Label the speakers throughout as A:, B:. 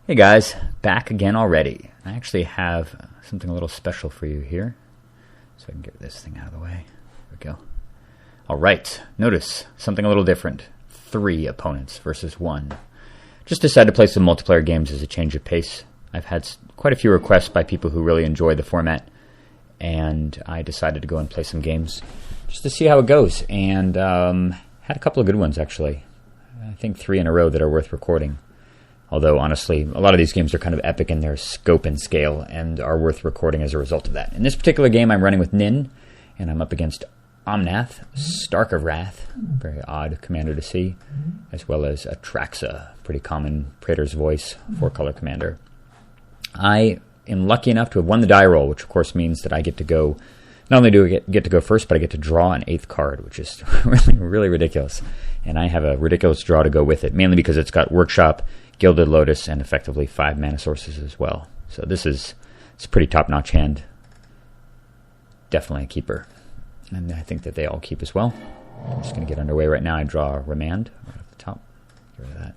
A: Hey guys, back again already. I actually have something a little special for you here. So I can get this thing out of the way. There we go. Alright, notice something a little different. 3 opponents versus 1. Just decided to play some multiplayer games as a change of pace. I've had quite a few requests by people who really enjoy the format, and I decided to go and play some games just to see how it goes. And had a couple of good ones, actually. I think 3 in a row that are worth recording. Although, honestly, a lot of these games are kind of epic in their scope and scale and are worth recording as a result of that. In this particular game, I'm running with Nin, and I'm up against Omnath, Stark of Wrath, very odd commander to see, as well as Atraxa, pretty common Praetor's Voice, 4-color commander. I am lucky enough to have won the die roll, which of course means that I get to go, not only do I get to go first, but I get to draw an 8th card, which is really ridiculous. And I have a ridiculous draw to go with it, mainly because it's got Workshop, Gilded Lotus, and effectively 5 mana sources as well. So it's a pretty top-notch hand. Definitely a keeper. And I think that they all keep as well. I'm just going to get underway right now. I draw a Remand right off the top. Get rid of that.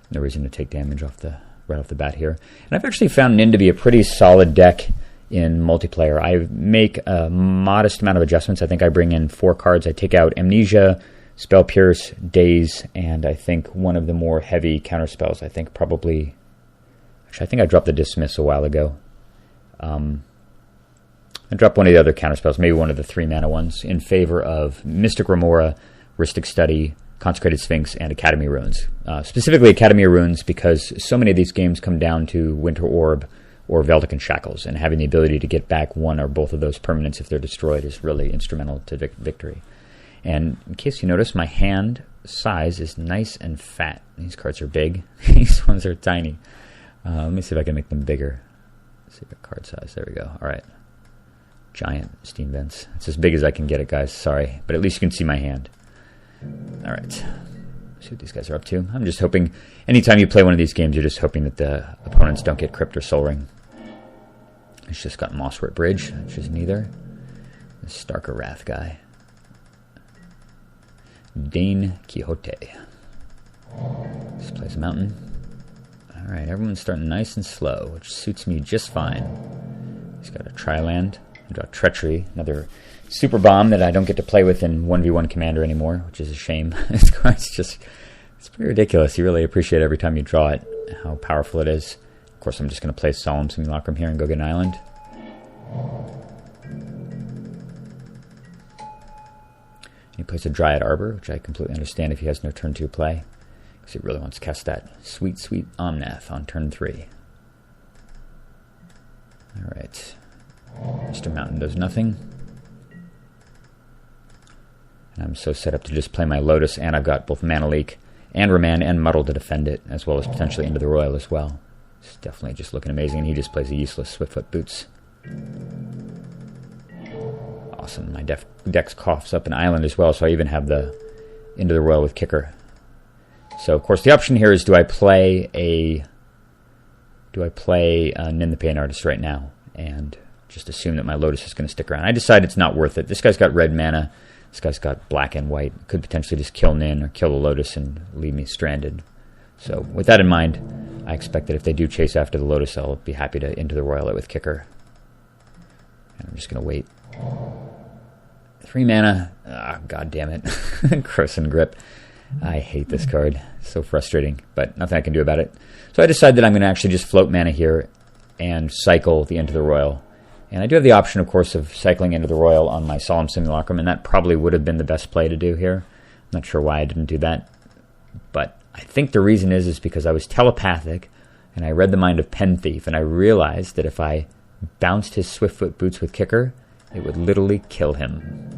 A: No reason to take damage right off the bat here. And I've actually found Nin to be a pretty solid deck in multiplayer. I make a modest amount of adjustments. I think I bring in 4 cards. I take out Amnesia, Spell Pierce, Daze, and I think one of the more heavy counter spells. I think I dropped the Dismiss a while ago. I dropped one of the other counter spells, maybe one of the 3 mana ones, in favor of Mystic Remora, Rhystic Study, Consecrated Sphinx, and Academy Runes. Specifically Academy Runes because so many of these games come down to Winter Orb or Veldican Shackles, and having the ability to get back one or both of those permanents if they're destroyed is really instrumental to victory. And in case you notice, my hand size is nice and fat. These cards are big. These ones are tiny. Let me see if I can make them bigger. Let's see the card size. There we go. All right. Giant Steam Vents. It's as big as I can get it, guys. Sorry. But at least you can see my hand. All right. See what these guys are up to. I'm just hoping, anytime you play one of these games, you're just hoping that the opponents don't get Crypt or Soul Ring. It's just got Mosswort Bridge, which is neither. The Stark of Wrath guy. Dane Quixote. Let's play some Mountain. Alright, everyone's starting nice and slow, which suits me just fine. He's got a Tri-Land. I draw Treachery, another super bomb that I don't get to play with in 1v1 Commander anymore, which is a shame. It's pretty ridiculous. You really appreciate every time you draw it, how powerful it is. Of course, I'm just going to play Solemn Simulacrum here and go get an island. He plays a Dryad Arbor, which I completely understand if he has no turn 2 play, because he really wants to cast that sweet, sweet Omnath on turn 3. Alright. Mr. Mountain does nothing. And I'm so set up to just play my Lotus, and I've got both Mana Leak and Remand and Muddle to defend it, as well as potentially Into the Royal as well. It's definitely just looking amazing, and he just plays a useless Swiftfoot Boots. Awesome. My deck coughs up an island as well, so I even have the Into the Royal with Kicker. So, of course, the option here is do I play Nin the Pain Artist right now and just assume that my Lotus is going to stick around. I decide it's not worth it. This guy's got red mana. This guy's got black and white. Could potentially just kill Nin or kill the Lotus and leave me stranded. So, with that in mind, I expect that if they do chase after the Lotus, I'll be happy to Into the Royal it with Kicker. And I'm just going to wait. 3 mana. Ah, god damn it. Croson Grip. I hate this card. So frustrating, but nothing I can do about it. So I decide that I'm going to actually just float mana here and cycle the Into the Royal. And I do have the option, of course, of cycling Into the Royal on my Solemn Simulacrum, and that probably would have been the best play to do here. I'm not sure why I didn't do that. But I think the reason is because I was telepathic, and I read the mind of Pen Thief, and I realized that if I bounced his Swiftfoot Boots with Kicker, it would literally kill him.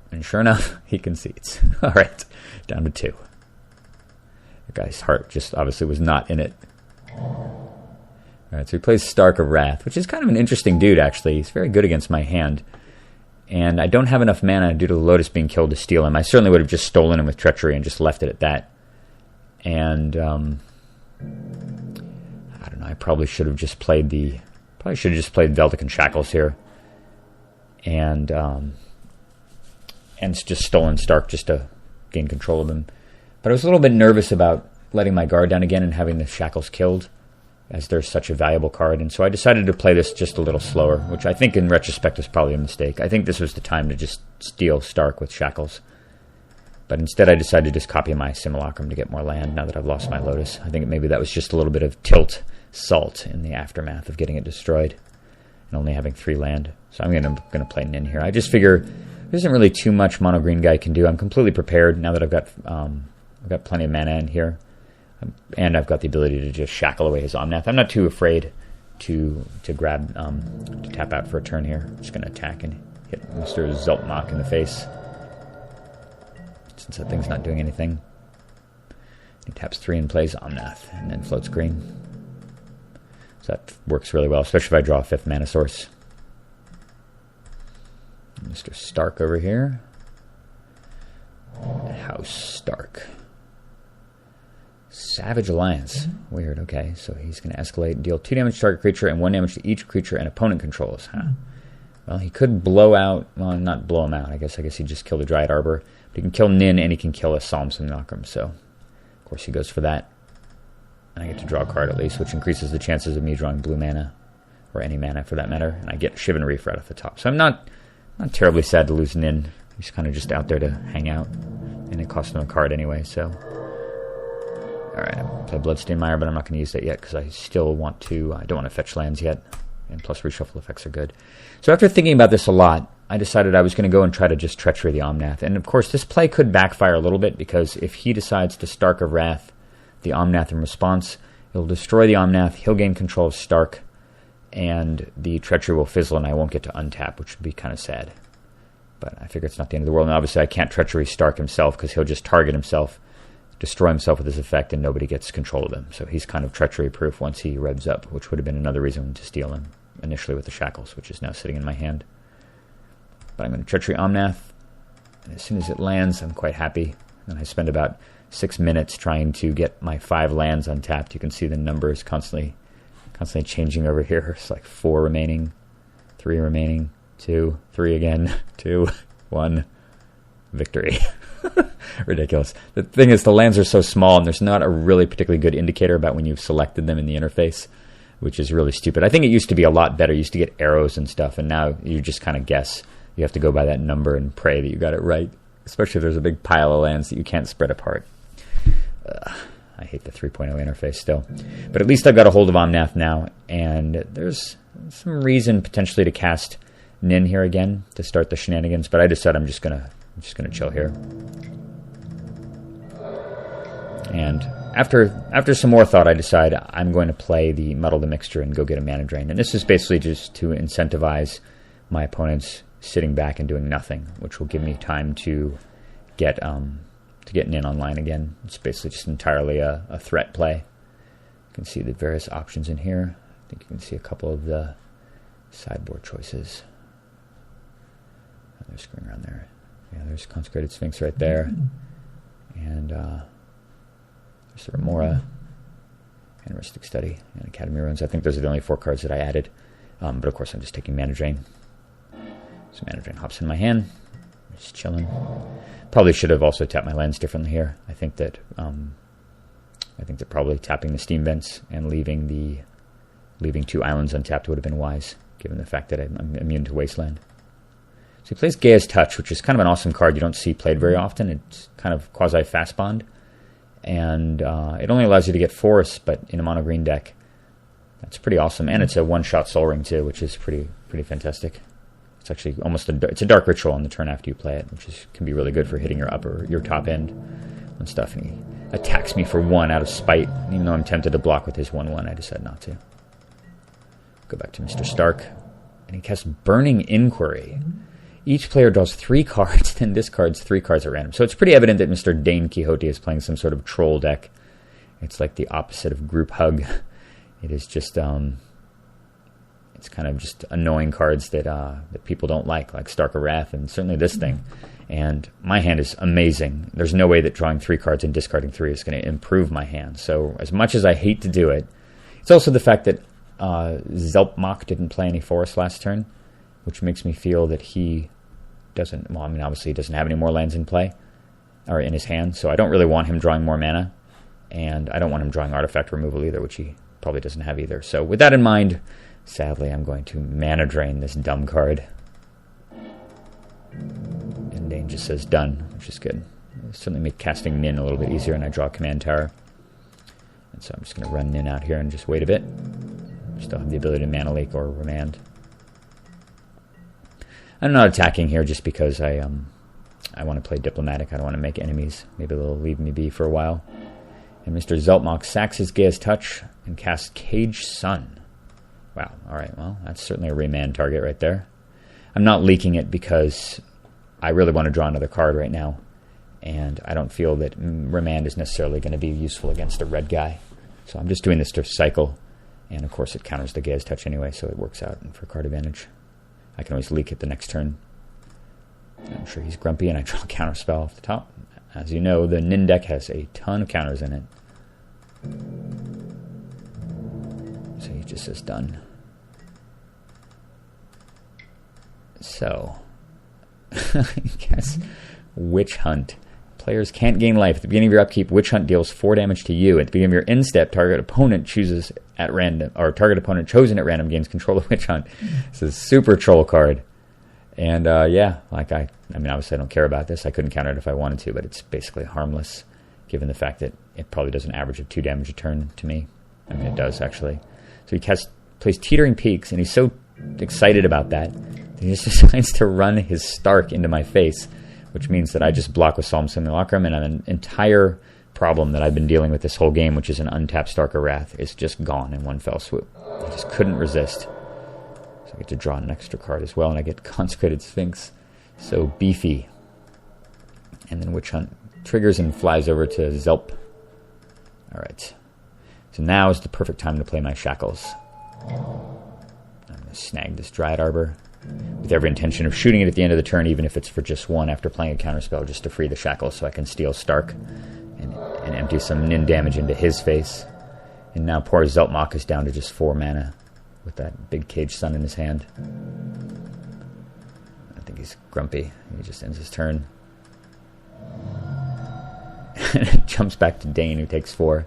A: And sure enough, he concedes. Alright, down to 2. The guy's heart just obviously was not in it. Alright, so he plays Stark of Wrath, which is kind of an interesting dude, actually. He's very good against my hand. And I don't have enough mana due to the Lotus being killed to steal him. I certainly would have just stolen him with Treachery and just left it at that. And, I don't know, I probably should have just played Veldican Shackles here. And just stolen Stark just to gain control of him. But I was a little bit nervous about letting my guard down again and having the shackles killed, as they're such a valuable card. And so I decided to play this just a little slower, which I think in retrospect is probably a mistake. I think this was the time to just steal Stark with shackles. But instead I decided to just copy my Simulacrum to get more land now that I've lost my Lotus. I think maybe that was just a little bit of tilt salt in the aftermath of getting it destroyed and only having 3 land. So I'm gonna play Nin here. I just figure there isn't really too much mono green guy can do. I'm completely prepared now that I've got plenty of mana in here. And I've got the ability to just shackle away his Omnath. I'm not too afraid to grab, to tap out for a turn here. I'm just going to attack and hit Mr. Zultmach in the face. Since that thing's not doing anything. He taps 3 and plays Omnath, and then floats green. So that works really well, especially if I draw a 5th mana source. Mr. Stark over here. House Stark. Savage Alliance. Weird, okay. So he's going to escalate and deal 2 damage to target creature and 1 damage to each creature an opponent controls. Huh. Well, he could blow out... Well, not blow him out. I guess he'd just kill the Dryad Arbor. But he can kill Nin and he can kill a Solemn Simulacrum. So, of course, he goes for that. And I get to draw a card at least, which increases the chances of me drawing blue mana. Or any mana, for that matter. And I get Shivan Reef right off the top. So I'm not terribly sad to lose Nin. He's kind of just out there to hang out. And it costs him a card anyway, so... Alright, I play Bloodstained Mire, but I'm not going to use that yet because I still want to... I don't want to fetch lands yet, and plus reshuffle effects are good. So after thinking about this a lot, I decided I was going to go and try to just Treachery the Omnath. And of course, this play could backfire a little bit because if he decides to Stark of Wrath the Omnath in response, it'll destroy the Omnath, he'll gain control of Stark, and the Treachery will fizzle and I won't get to untap, which would be kind of sad. But I figure it's not the end of the world, and obviously I can't Treachery Stark himself because he'll just target himself, destroy himself with his effect, and nobody gets control of him. So he's kind of treachery-proof once he revs up, which would have been another reason to steal him initially with the Shackles, which is now sitting in my hand. But I'm going to Treachery Omnath, and as soon as it lands, I'm quite happy. And I spend about 6 minutes trying to get my 5 lands untapped. You can see the numbers constantly changing over here. It's like 4 remaining, 3 remaining, 2, 3 again, 2, 1, victory. Ridiculous. The thing is, the lands are so small, and there's not a really particularly good indicator about when you've selected them in the interface, which is really stupid. I think it used to be a lot better. You used to get arrows and stuff, and now you just kind of guess. You have to go by that number and pray that you got it right, especially if there's a big pile of lands that you can't spread apart. I hate the 3.0 interface still. But at least I've got a hold of Omnath now, and there's some reason potentially to cast Nin here again to start the shenanigans, but I decided I'm just gonna chill here. And after some more thought, I decide I'm going to play the Muddle the Mixture and go get a mana drain. And this is basically just to incentivize my opponents sitting back and doing nothing, which will give me time to get Nin online again. It's basically just entirely a threat play. You can see the various options in here. I think you can see a couple of the sideboard choices. They're screwing around there. Yeah, there's Consecrated Sphinx right there. And there's the Remora, and Rustic Study, and Academy Ruins. I think those are the only 4 cards that I added. But of course, I'm just taking Mana Drain. So Mana Drain hops in my hand. Just chilling. Probably should have also tapped my lands differently here. I think that probably tapping the Steam Vents and leaving 2 islands untapped would have been wise, given the fact that I'm immune to Wasteland. So he plays Gaia's Touch, which is kind of an awesome card you don't see played very often. It's kind of quasi-fast bond. And it only allows you to get forests, but in a mono-green deck, that's pretty awesome. And it's a one-shot Soul Ring, too, which is pretty fantastic. It's actually almost it's a Dark Ritual on the turn after you play it, which can be really good for hitting your top end and stuff. And he attacks me for 1 out of spite. Even though I'm tempted to block with his 1/1, I decide not to. Go back to Mr. Stark. And he casts Burning Inquiry. Each player draws 3 cards, then discards 3 cards at random. So it's pretty evident that Mr. Dane Quixote is playing some sort of troll deck. It's like the opposite of Group Hug. It is just, it's kind of just annoying cards that people don't like Stark of Wrath, and certainly this thing. And my hand is amazing. There's no way that drawing 3 cards and discarding 3 is going to improve my hand. So as much as I hate to do it, it's also the fact that Zultmach didn't play any forest last turn, which makes me feel that he doesn't, well, I mean, obviously he doesn't have any more lands in play. or in his hand, so I don't really want him drawing more mana, and I don't want him drawing artifact removal either, which he probably doesn't have either. So with that in mind, sadly, I'm going to mana drain this dumb card. And Dane just says done, which is good. It'll certainly make casting Nin a little bit easier, and I draw a command tower. And so I'm just going to run Nin out here and just wait a bit. Still have the ability to mana leak or remand. I'm not attacking here just because I want to play diplomatic. I don't want to make enemies. Maybe they'll leave me be for a while. And Mr. Zeltmach sacks his Gaia's Touch and casts Cage Sun. Wow, alright, well, that's certainly a remand target right there. I'm not leaking it because I really want to draw another card right now, and I don't feel that remand is necessarily going to be useful against a red guy. So I'm just doing this to cycle, and of course it counters the Gaia's Touch anyway, so it works out for card advantage. I can always leak it the next turn. I'm sure he's grumpy, and I draw a counter spell off the top. As you know, the Nin deck has a ton of counters in it. So he just says done. So, I guess Witch Hunt. Players can't gain life. At the beginning of your upkeep, Witch Hunt deals 4 damage to you. At the beginning of your end step, target opponent chooses at random, or target opponent chosen at random gains control of Witch Hunt. This is a super troll card. And yeah, like I mean, obviously I don't care about this. I couldn't counter it if I wanted to, but it's basically harmless, given the fact that it probably does an average of 2 damage a turn to me. I mean, it does, actually. So he plays Teetering Peaks, and he's so excited about that, he just decides to run his Stark into my face, which means that I just block with Solemn Simulacrum, and an entire problem that I've been dealing with this whole game, which is an untapped Starker Wrath, is just gone in one fell swoop. I just couldn't resist. So I get to draw an extra card as well, and I get Consecrated Sphinx. So beefy. And then Witch Hunt triggers and flies over to Zelp. Alright. So now is the perfect time to play my Shackles. I'm going to snag this Dryad Arbor with every intention of shooting it at the end of the turn, even if it's for just 1 after playing a counterspell, just to free the Shackles so I can steal Stark and empty some Nin damage into his face. And now poor Zeltmach is down to just 4 mana with that big Cage Sun in his hand. I think he's grumpy. He just ends his turn. Jumps back to Dane, who takes 4.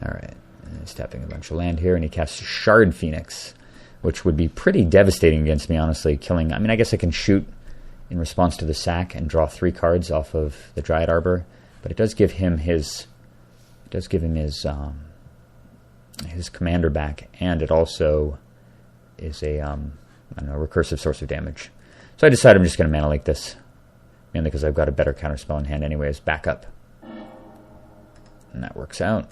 A: Alright. He's tapping a bunch of land here, and he casts Shard Phoenix, which would be pretty devastating against me, honestly. Killing, I mean, I guess I can shoot in response to the sack and draw 3 cards off of the Dryad Arbor, but it does give him his commander back, and it also is a I don't know, recursive source of damage. So I decided I'm just going to mana leak this, mainly because I've got a better counterspell in hand anyway as backup, and that works out.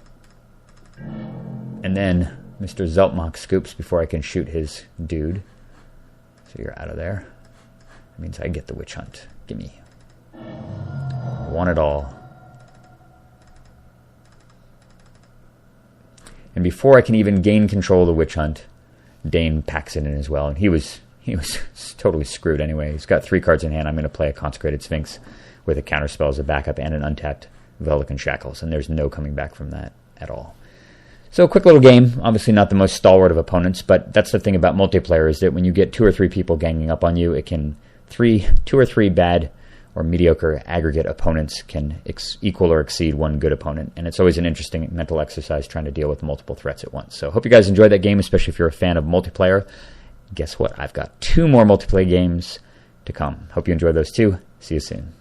A: And then Mr. Zeltmach scoops before I can shoot his dude. So you're out of there. That means I get the Witch Hunt. Gimme. Want it all. And before I can even gain control of the Witch Hunt, Dane packs it in as well. And he was totally screwed anyway. He's got 3 cards in hand. I'm going to play a Consecrated Sphinx with a counterspell as a backup and an untapped Velikan Shackles. And there's no coming back from that at all. So a quick little game, obviously not the most stalwart of opponents, but that's the thing about multiplayer, is that when you get 2 or 3 people ganging up on you, it can 2 or 3 bad or mediocre aggregate opponents can equal or exceed 1 good opponent, and it's always an interesting mental exercise trying to deal with multiple threats at once. So hope you guys enjoyed that game, especially if you're a fan of multiplayer. Guess what? I've got 2 more multiplayer games to come. Hope you enjoy those too. See you soon.